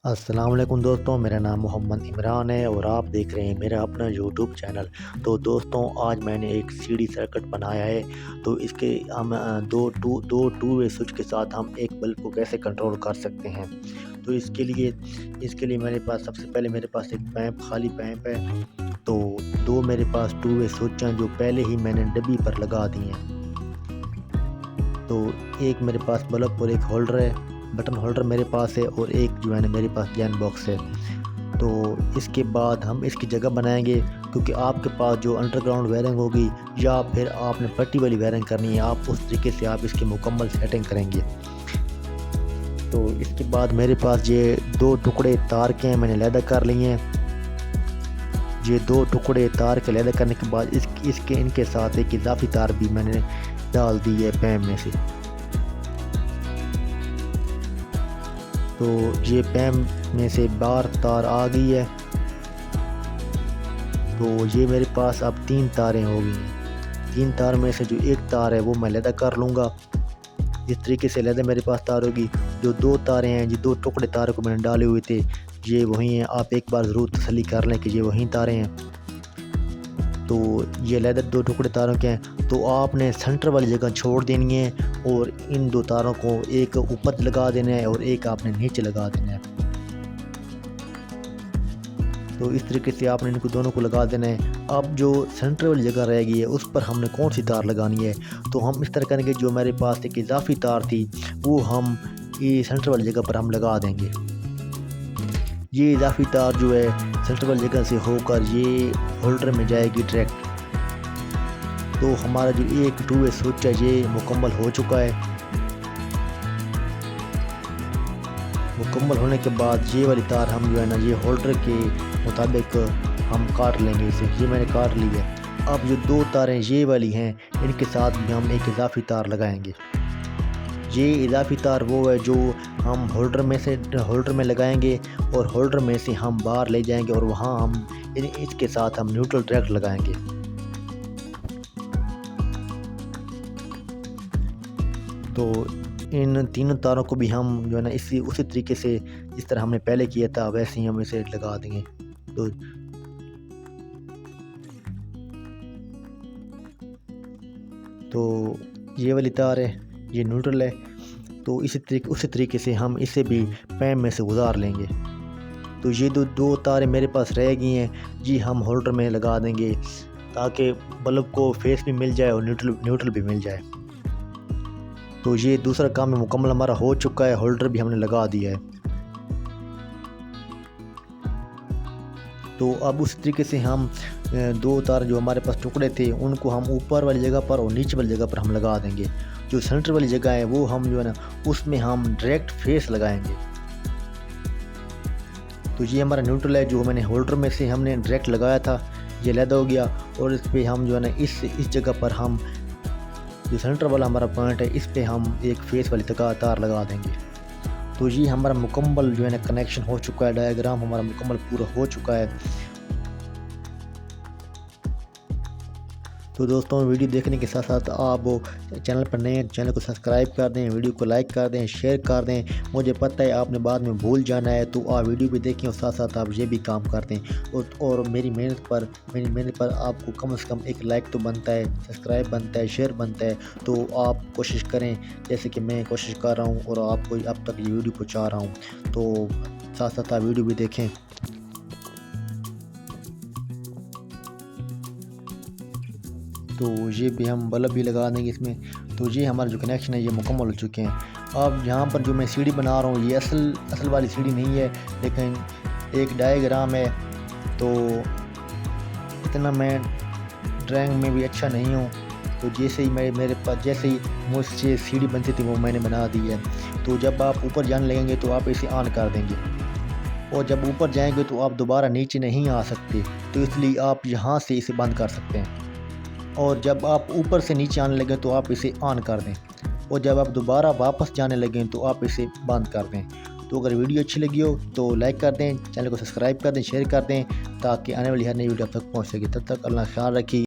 अस्सलाम वालेकुम दोस्तों, मेरा नाम मोहम्मद इमरान है और आप देख रहे हैं मेरा अपना यूट्यूब चैनल। तो दोस्तों, आज मैंने एक सीडी सर्किट बनाया है। तो इसके हम दो टू वे स्विच के साथ हम एक बल्ब को कैसे कंट्रोल कर सकते हैं। तो इसके लिए मेरे पास सबसे पहले मेरे पास एक खाली पैंप है। तो दो मेरे पास टू वे स्विच हैं जो पहले ही मैंने डब्बी पर लगा दिए हैं। तो एक मेरे पास बल्ब और एक होल्डर है, बटन होल्डर मेरे पास है, और एक जो है ना मेरे पास जैन बॉक्स है। तो इसके बाद हम इसकी जगह बनाएंगे, क्योंकि आपके पास जो अंडरग्राउंड वायरिंग होगी या फिर आपने पट्टी वाली वायरिंग करनी है, आप उस तरीके से आप इसकी मुकम्मल सेटिंग करेंगे। तो इसके बाद मेरे पास ये दो टुकड़े तार के हैं, मैंने अलहदा कर लिए हैं। ये दो टुकड़े तार के अलहदा करने के बाद इनके साथ एक इजाफी तार भी मैंने डाल दी है पैम में से। तो ये पैम में से बाहर तार आ गई है। तो ये मेरे पास अब 3 तारें हो गई हैं। 3 तार में से जो एक तार है वो मैं अलहदा कर लूँगा। इस तरीके से अलहदा मेरे पास तार होगी। जो 2 तारें हैं, ये 2 टुकड़े तारों को मैंने डाले हुए थे, ये वही हैं। आप एक बार ज़रूर तसल्ली कर लें कि ये वही तारें हैं। तो ये अलहदा 2 टुकड़े तारों के हैं। तो आपने सेंटर वाली जगह छोड़ देनी है और इन 2 तारों को एक ऊपर लगा देना है और एक आपने नीचे लगा देना है। तो इस तरीके से आपने इनको दोनों को लगा देना है। अब जो सेंटर वाली जगह रहेगी है उस पर हमने कौन सी तार लगानी है, तो हम इस तरह करेंगे। जो मेरे पास एक इजाफी तार थी वो हम ये सेंटर वाली जगह पर हम लगा देंगे। ये इजाफी तार जो है सेंटर वाली जगह से होकर ये होल्डर में जाएगी डायरेक्ट। तो हमारा जो एक टू वे स्विच है ये मुकम्मल हो चुका है। मुकम्मल होने के बाद ये वाली तार हम जो है ना ये होल्डर के मुताबिक हम काट लेंगे इसे। ये मैंने काट ली है। अब जो 2 तारें ये वाली हैं इनके साथ भी हम एक इजाफी तार लगाएंगे। ये इजाफी तार वो है जो हम होल्डर में लगाएंगे और होल्डर में से हम बाहर ले जाएंगे और वहाँ हम इसके साथ हम न्यूट्रल डायरेक्ट लगाएंगे। तो इन तीनों तारों को भी हम जो है ना उसी तरीके से जिस तरह हमने पहले किया था वैसे ही हम इसे लगा देंगे। तो ये वाली तार है, ये न्यूट्रल है। तो उसी तरीके से हम इसे भी पैम में से गुजार लेंगे। तो ये दो तारें मेरे पास रह गई हैं, जी हम होल्डर में लगा देंगे ताकि बल्ब को फेस भी मिल जाए और न्यूट्रल भी मिल जाए। तो ये दूसरा काम मुकम्मल हमारा हो चुका है। होल्डर भी हमने लगा दिया है। तो अब उस तरीके से हम 2 तार जो हमारे पास टुकड़े थे उनको हम ऊपर वाली जगह पर और नीचे वाली जगह पर हम लगा देंगे। जो सेंटर वाली जगह है वो हम जो है ना उसमें हम डायरेक्ट फेस लगाएंगे। तो ये हमारा न्यूट्रल है जो मैंने होल्डर में से हमने डायरेक्ट लगाया था, ये अलहदा हो गया। और इस पर हम जो है ना इस जगह पर हम जो सेंटर वाला हमारा पॉइंट है इस पे हम एक फेस वाली तार लगा देंगे। तो ये हमारा मुकम्मल जो है ना कनेक्शन हो चुका है। डायग्राम हमारा मुकम्मल पूरा हो चुका है। तो दोस्तों, वीडियो देखने के साथ साथ आप चैनल पर नए हैं, चैनल को सब्सक्राइब कर दें, वीडियो को लाइक कर दें, शेयर कर दें। मुझे पता है आपने बाद में भूल जाना है, तो आप वीडियो भी देखें और साथ साथ आप ये भी काम कर दें। और मेरी मेहनत पर आपको कम से कम एक लाइक तो बनता है, सब्सक्राइब बनता है, शेयर बनता है। तो आप कोशिश करें जैसे कि मैं कोशिश कर रहा हूँ और आपको अब तक ये वीडियो पहुँचा रहा हूँ। तो साथ साथ आप वीडियो भी देखें। तो ये भी हम बल्ब भी लगा देंगे इसमें। तो ये हमारा जो कनेक्शन है ये मुकम्मल हो चुके हैं। अब यहाँ पर जो मैं सीढ़ी बना रहा हूँ ये असल वाली सीढ़ी नहीं है, लेकिन एक डायग्राम है। तो इतना मैं ड्राइंग में भी अच्छा नहीं हूँ। तो जैसे ही मेरे पास जैसे ही मुझसे सीढ़ी बनती थी वो मैंने बना दी है। तो जब आप ऊपर जाने लगेंगे तो आप इसे ऑन कर देंगे, और जब ऊपर जाएंगे तो आप दोबारा नीचे नहीं आ सकते। तो इसलिए आप यहाँ से इसे बंद कर सकते हैं। और जब आप ऊपर से नीचे आने लगे तो आप इसे ऑन कर दें, और जब आप दोबारा वापस जाने लगें तो आप इसे बंद कर दें। तो अगर वीडियो अच्छी लगी हो तो लाइक कर दें, चैनल को सब्सक्राइब कर दें, शेयर कर दें, ताकि आने वाली हर नई वीडियो आप तक पहुंच सके। तब तक अल्लाह ख्याल रखिए।